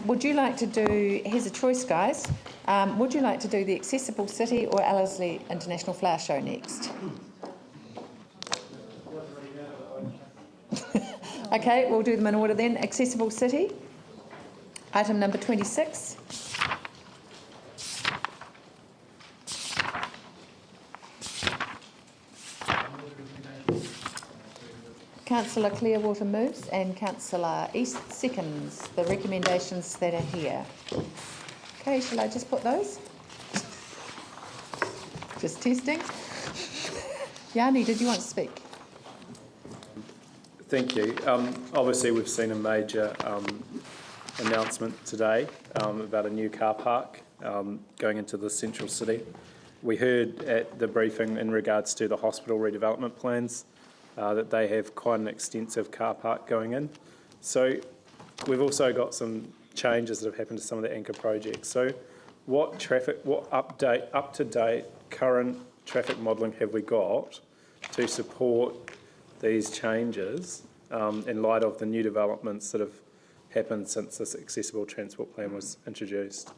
Would you like to do, here's a choice, guys. Would you like to do the Accessible City or Ellerslie International Flower Show next? Okay, we'll do them in order then. Accessible City, item number 26. Councillor Clearwater moves and Councillor East seconds the recommendations that are here. Okay, shall I just put those? Just testing. Yanni, did you want to speak? Thank you. Obviously, we've seen a major announcement today about a new car park going into the central city. We heard at the briefing in regards to the hospital redevelopment plans that they have quite an extensive car park going in. So we've also got some changes that have happened to some of the anchor projects. So what up-to-date current traffic modelling have we got to support these changes in light of the new developments that have happened since this accessible transport plan was introduced?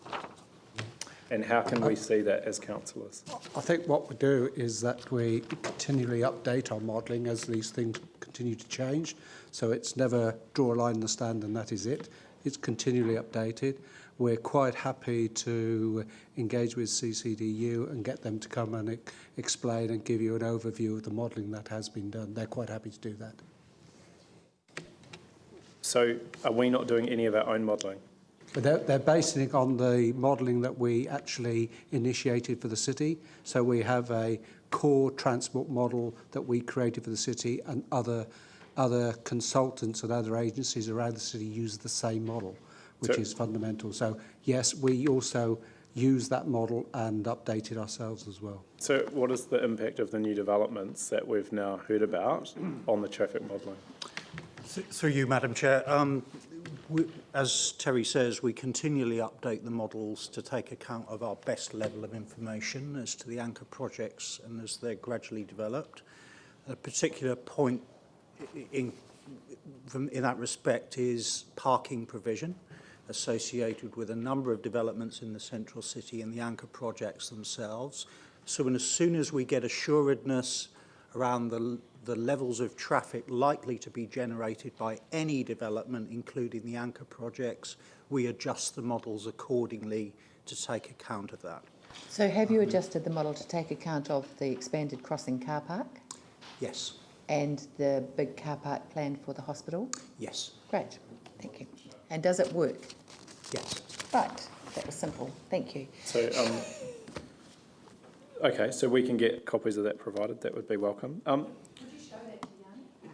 And how can we see that as councillors? I think what we do is that we continually update our modelling as these things continue to change. So it's never draw a line in the sand and that is it. It's continually updated. We're quite happy to engage with CCDU and get them to come and explain and give you an overview of the modelling that has been done. They're quite happy to do that. So are we not doing any of our own modelling? But they're basing it on the modelling that we actually initiated for the city. So we have a core transport model that we created for the city, and other consultants and other agencies around the city use the same model, which is fundamental. So yes, we also use that model and update it ourselves as well. So what is the impact of the new developments that we've now heard about on the traffic modelling? Through you, Madam Chair. As Terry says, we continually update the models to take account of our best level of information as to the anchor projects and as they're gradually developed. A particular point in that respect is parking provision associated with a number of developments in the central city and the anchor projects themselves. So as soon as we get assuredness around the levels of traffic likely to be generated by any development, including the anchor projects, we adjust the models accordingly to take account of that. So have you adjusted the model to take account of the expanded crossing car park? Yes. And the big car park planned for the hospital? Yes. Great, thank you. And does it work? Yes. Right, that was simple, thank you. So, okay, so we can get copies of that provided, that would be welcome.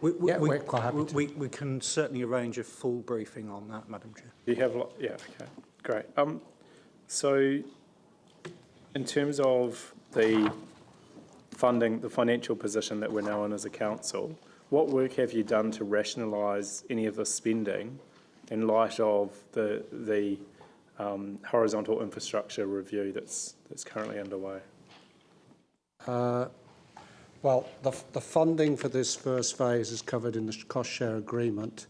We're quite happy to. We can certainly arrange a full briefing on that, Madam Chair. You have, yeah, okay, great. So, in terms of the funding, the financial position that we're now in as a council, what work have you done to rationalise any of the spending in light of the horizontal infrastructure review that's currently underway? Well, the funding for this first phase is covered in the cost share agreement.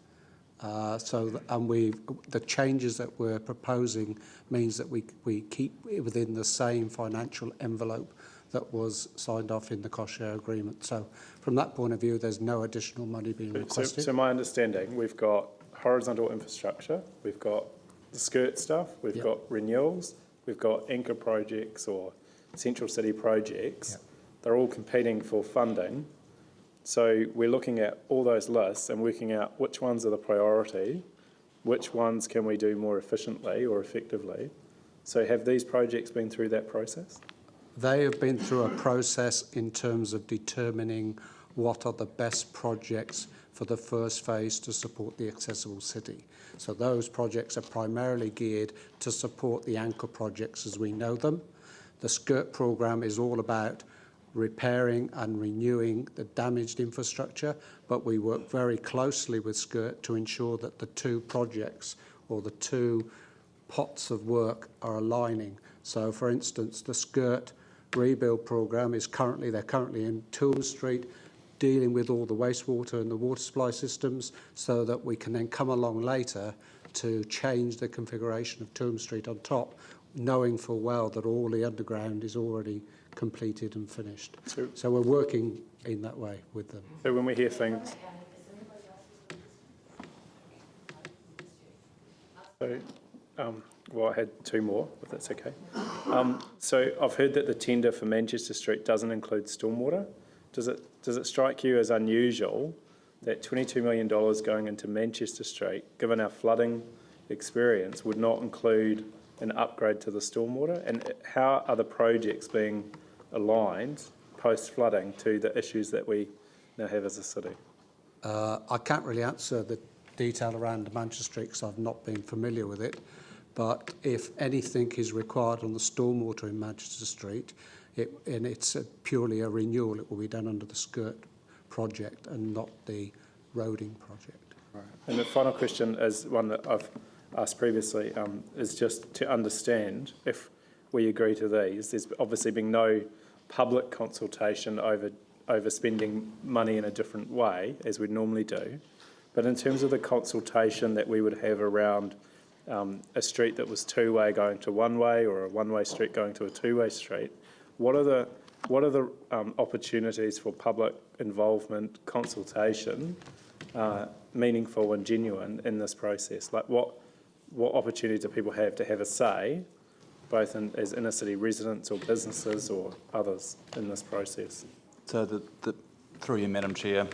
The changes that we're proposing means that we keep it within the same financial envelope that was signed off in the cost share agreement. So from that point of view, there's no additional money being requested. So my understanding, we've got horizontal infrastructure, we've got the skirt stuff, we've got renewals, we've got anchor projects or central city projects. They're all competing for funding. So we're looking at all those lists and working out which ones are the priority, which ones can we do more efficiently or effectively. So have these projects been through that process? They have been through a process in terms of determining what are the best projects for the first phase to support the accessible city. So those projects are primarily geared to support the anchor projects as we know them. The skirt programme is all about repairing and renewing the damaged infrastructure, but we work very closely with skirt to ensure that the two projects or the two pots of work are aligning. So for instance, the skirt rebuild programme is currently in Toole Street dealing with all the wastewater and the water supply systems so that we can then come along later to change the configuration of Tomb Street on top, knowing full well that all the underground is already completed and finished. So we're working in that way with them. So when we hear things... So, well, I had two more, if that's okay. So I've heard that the tender for Manchester Street doesn't include stormwater. Does it strike you as unusual that $22 million going into Manchester Street, given our flooding experience, would not include an upgrade to the stormwater? And how are the projects being aligned post-flooding to the issues that we now have as a city? I can't really answer the detail around Manchester Street because I've not been familiar with it. But if anything is required on the stormwater in Manchester Street, and it's purely a renewal, it will be done under the skirt project and not the roading project. Right. And the final question is one that I've asked previously, is just to understand if we agree to these. There's obviously been no public consultation over spending money in a different way, as we normally do. But in terms of the consultation that we would have around a street that was two-way going to one-way, or a one-way street going to a two-way street, what are the opportunities for public involvement, consultation, meaningful and genuine in this process? Like what opportunity do people have to have a say, both as inner city residents or businesses or others in this process? So through you, Madam Chair,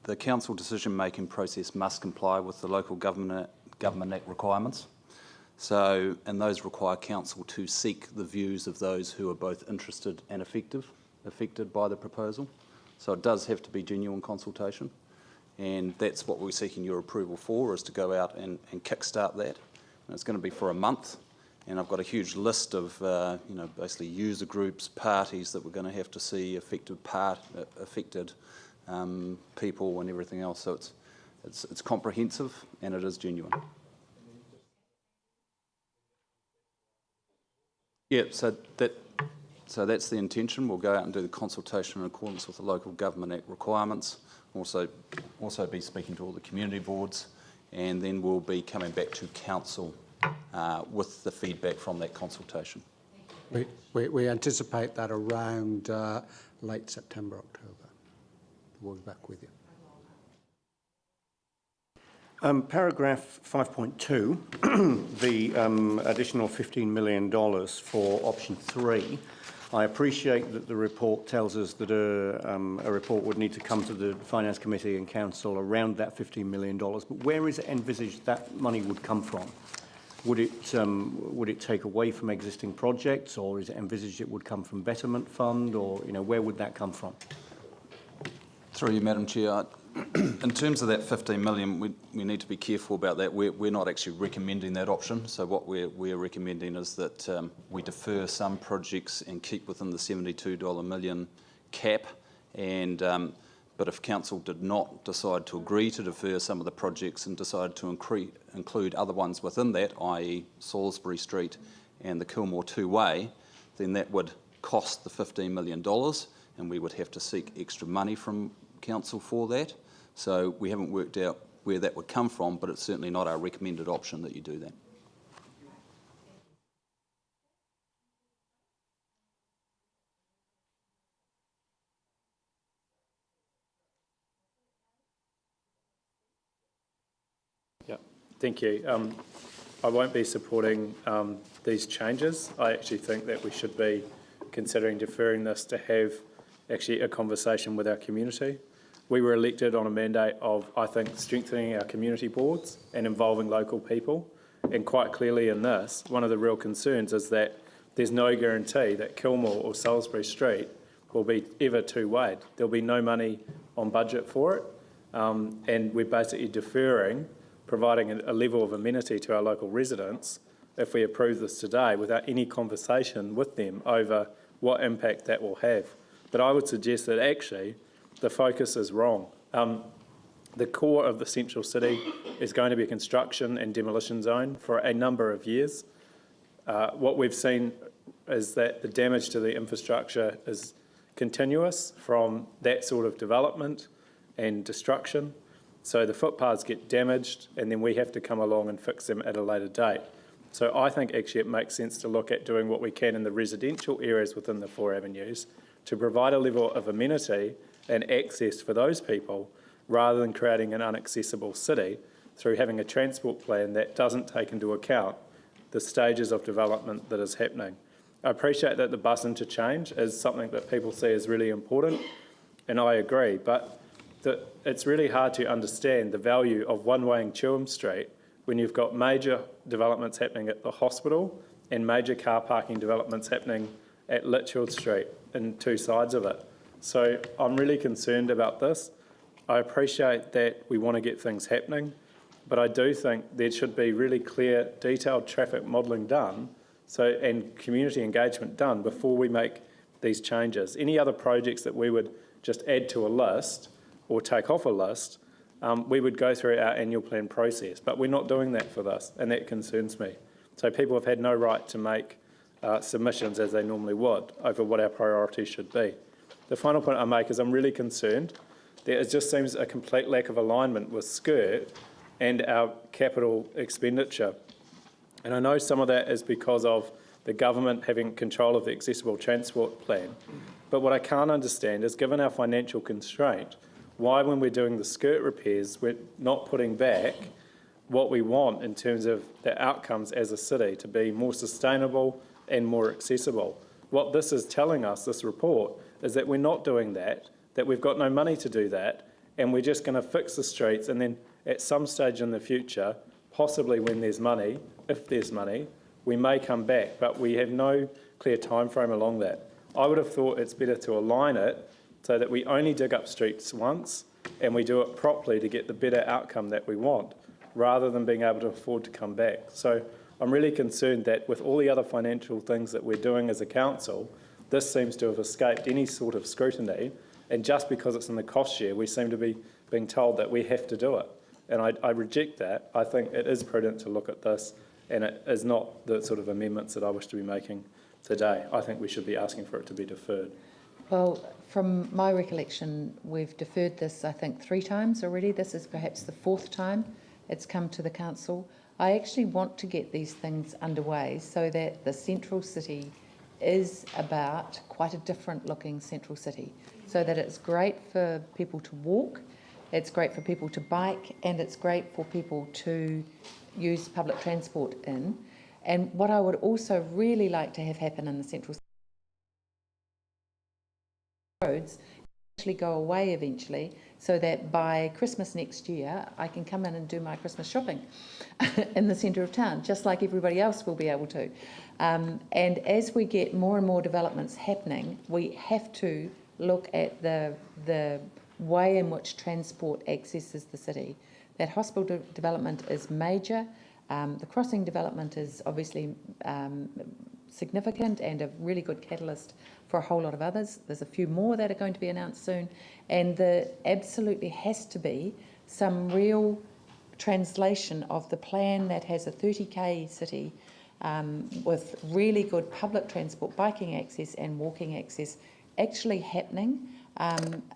the council decision-making process must comply with the local Government Act requirements. So, and those require council to seek the views of those who are both interested and affected by the proposal. So it does have to be genuine consultation, and that's what we're seeking your approval for, is to go out and kickstart that. And it's going to be for a month, and I've got a huge list of basically user groups, parties that we're going to have to see, affected people and everything else. So it's comprehensive and it is genuine. Yeah, so that's the intention. We'll go out and do the consultation in accordance with the local Government Act requirements. Also be speaking to all the community boards, and then we'll be coming back to council with the feedback from that consultation. We anticipate that around late September, October. We'll be back with you. Paragraph 5.2, the additional $15 million for option 3. I appreciate that the report tells us that a report would need to come to the Finance Committee and Council around that $15 million, but where is it envisaged that money would come from? Would it take away from existing projects, or is it envisaged it would come from Betterment Fund, or where would that come from? Through you, Madam Chair, in terms of that 15 million, we need to be careful about that. We're not actually recommending that option. So what we're recommending is that we defer some projects and keep within the $72 million cap. And but if council did not decide to agree to defer some of the projects and decided to include other ones within that, i.e. Salisbury Street and the Kilmore two-way, then that would cost the $15 million, and we would have to seek extra money from council for that. So we haven't worked out where that would come from, but it's certainly not our recommended option that you do that. Yeah, thank you. I won't be supporting these changes. I actually think that we should be considering deferring this to have actually a conversation with our community. We were elected on a mandate of, I think, strengthening our community boards and involving local people. And quite clearly in this, one of the real concerns is that there's no guarantee that Kilmore or Salisbury Street will be ever two-wayed. There'll be no money on budget for it. And we're basically deferring, providing a level of amenity to our local residents if we approve this today without any conversation with them over what impact that will have. But I would suggest that actually the focus is wrong. The core of the central city is going to be a construction and demolition zone for a number of years. What we've seen is that the damage to the infrastructure is continuous from that sort of development and destruction. So the footpaths get damaged and then we have to come along and fix them at a later date. So I think actually it makes sense to look at doing what we can in the residential areas within the 4 avenues to provide a level of amenity and access for those people rather than creating an inaccessible city through having a transport plan that doesn't take into account the stages of development that is happening. I appreciate that the bus interchange is something that people see as really important, and I agree, but it's really hard to understand the value of one-waying Chewham Street when you've got major developments happening at the hospital and major car parking developments happening at Litchfield Street and 2 sides of it. So I'm really concerned about this. I appreciate that we want to get things happening, but I do think there should be really clear, detailed traffic modelling done and community engagement done before we make these changes. Any other projects that we would just add to a list or take off a list, we would go through our annual plan process, but we're not doing that for this, and that concerns me. So people have had no right to make submissions as they normally would over what our priorities should be. The final point I make is I'm really concerned that it just seems a complete lack of alignment with SCIRT and our capital expenditure. And I know some of that is because of the government having control of the accessible transport plan. But what I can't understand is, given our financial constraint, why when we're doing the SCIRT repairs, we're not putting back what we want in terms of the outcomes as a city to be more sustainable and more accessible. What this is telling us, this report, is that we're not doing that we've got no money to do that, and we're just going to fix the streets, and then at some stage in the future, possibly when there's money, if there's money, we may come back, but we have no clear time frame along that. I would have thought it's better to align it so that we only dig up streets once and we do it properly to get the better outcome that we want, rather than being able to afford to come back. So I'm really concerned that with all the other financial things that we're doing as a council, this seems to have escaped any sort of scrutiny, and just because it's in the cost share, we seem to be being told that we have to do it. And I reject that. I think it is prudent to look at this, and it is not the sort of amendments that I wish to be making today. I think we should be asking for it to be deferred. Well, from my recollection, we've deferred this, I think, 3 times already. This is perhaps the 4th time it's come to the council. I actually want to get these things underway so that the central city is about quite a different looking central city, so that it's great for people to walk, it's great for people to bike, and it's great for people to use public transport in. And what I would also really like to have happen in the central roads actually go away eventually, so that by Christmas next year I can come in and do my Christmas shopping in the centre of town, just like everybody else will be able to. And as we get more and more developments happening, we have to look at the way in which transport accesses the city. That hospital development is major. The crossing development is obviously significant and a really good catalyst for a whole lot of others. There's a few more that are going to be announced soon, and there absolutely has to be some real translation of the plan that has a 30k city with really good public transport, biking access and walking access actually happening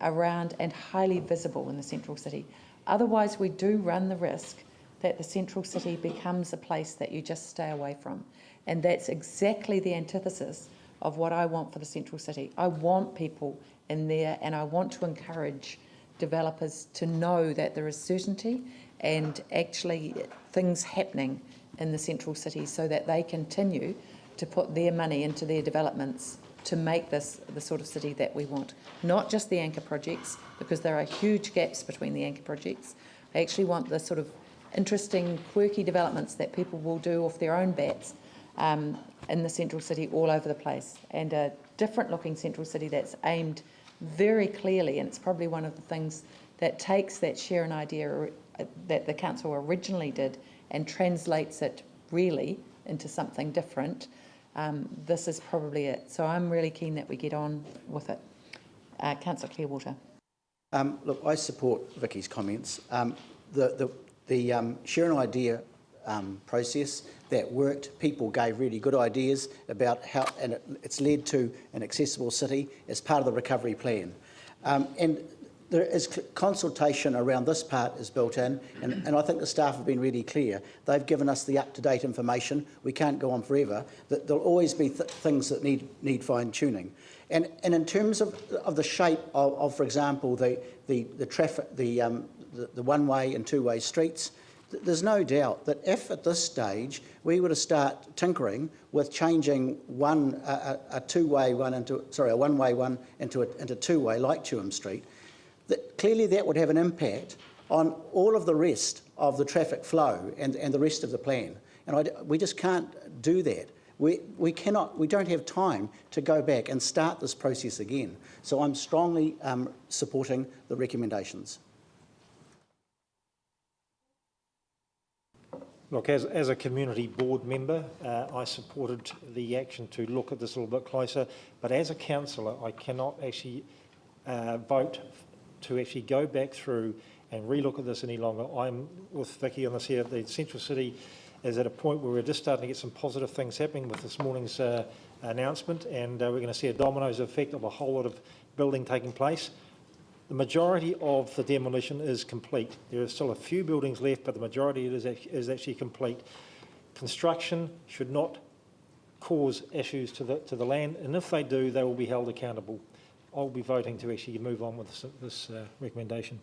around and highly visible in the central city. Otherwise, we do run the risk that the central city becomes a place that you just stay away from. And that's exactly the antithesis of what I want for the central city. I want people in there, and I want to encourage developers to know that there is certainty and actually things happening in the central city, so that they continue to put their money into their developments to make this the sort of city that we want. Not just the anchor projects, because there are huge gaps between the anchor projects. I actually want the sort of interesting, quirky developments that people will do off their own bats in the central city all over the place, and a different looking central city that's aimed very clearly, and it's probably one of the things that takes that share an idea that the council originally did and translates it really into something different. This is probably it. So I'm really keen that we get on with it. Councillor Clearwater. Look, I support Vicky's comments. The share an idea process that worked. People gave really good ideas about how, and it's led to an accessible city as part of the recovery plan. And there is consultation around this part is built in, and I think the staff have been really clear. They've given us the up-to-date information. We can't go on forever. That there'll always be things that need fine-tuning. And in terms of the shape of, for example, the traffic, the one-way and two-way streets, there's no doubt that if at this stage we were to start tinkering with changing a one-way one into two-way, like Tuam Street, clearly that would have an impact on all of the rest of the traffic flow and the rest of the plan. And we just can't do that. We don't have time to go back and start this process again. So I'm strongly supporting the recommendations. Look, as a community board member, I supported the action to look at this a little bit closer, but as a councillor, I cannot actually vote to actually go back through and relook at this any longer. I'm with Vicky on this here. The Central City is at a point where we're just starting to get some positive things happening with this morning's announcement, and we're going to see a dominoes effect of a whole lot of building taking place. The majority of the demolition is complete. There are still a few buildings left, but the majority is actually complete. Construction should not cause issues to the land, and if they do, they will be held accountable. I'll be voting to actually move on with this recommendation.